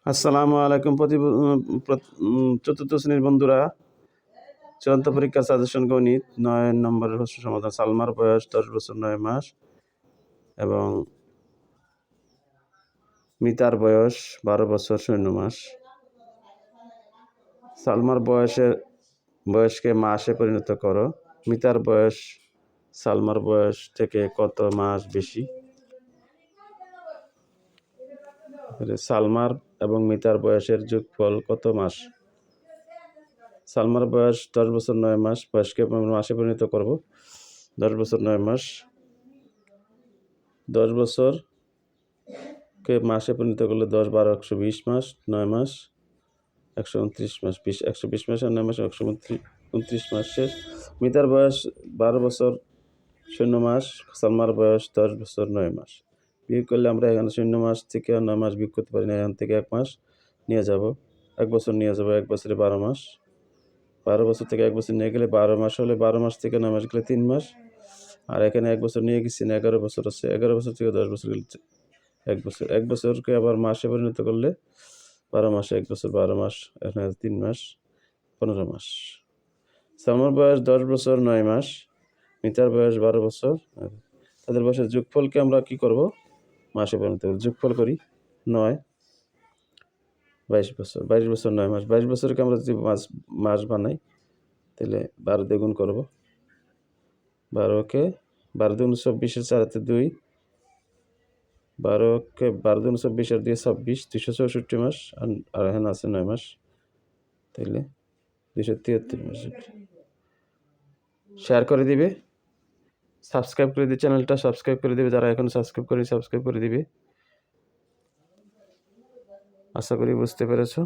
আসসালামু আলাইকুম চতুর্থ শ্রেণীর বন্ধুরা। চূড়ান্ত পরীক্ষা সাজেশন গণিত 9 নম্বরের প্রশ্ন সমাধান। সালমার বয়স 10 বছর 9 মাস এবং মিতার বয়স 12 বছর 0 মাস। সালমার বয়সকে মাসে পরিণত করো। মিতার বয়স সালমার বয়স থেকে কত মাস বেশি? সালমার এবং মিতার বয়সের যোগফল কত মাস? সালমার বয়স 10 বছর 9 মাস, বয়সকে মাসে পরিণত করব। 10 বছর 9 মাস, 10 বছরকে মাসে পরিণত করলে 10 12 120 মাস, 9 মাস 129 মাস, 120 মাস আর 9 মাস 129 মাস শেষ। মিতার বয়স 12 বছর 0 মাস, সালমার বয়স 10 বছর 9 মাস। বিয়োগ করলে আমরা এখানে 0 মাস থেকে 9 মাস বিয়োগ করতে পারি না, এখান থেকে 1 মাস নিয়ে যাব, 1 বছর নিয়ে যাব, 1 বছরে 12 মাস, 12 বছর থেকে 1 বছর নিয়ে গেলে 12 মাস হলে 12 মাস থেকে 9 মাস গেলে 3 মাস, আর এখানে 1 বছর নিয়ে গেছি না, 11 বছর আছে, 11 বছর থেকে 10 বছর গেলে 1 বছর, 1 বছরকে আবার মাসে পরিণত করলে 12 মাসে 1 বছর 12 মাস, এখানে 3 মাস 15 মাস। সালমার বয়স 10 বছর 9 মাস, মিতার বয়স 12 বছর। তাদের বয়সের যোগফলকে আমরা কি করব? মাসে পরিণত করব। যোগফল করি 9 22 বছর, 22 বছর 9 মাস। 22 বছরকে আমরা যদি মাস বানাই তাহলে 12 দিয়ে গুণ করব। 12কে 12 দুগুণ 24 4 2, 12কে 12 দুগুণ 24 আর 2 26, 264 মাস, আর এখানে আছে 9 মাস, তাইলে 273 মাস। শেয়ার করে দিবে, সাবস্ক্রাইব করে দিবে, চ্যানেলটা সাবস্ক্রাইব করে দিবে, যারা এখন সাবস্ক্রাইব করে দিবে। আশা করি বুঝতে পেরেছো।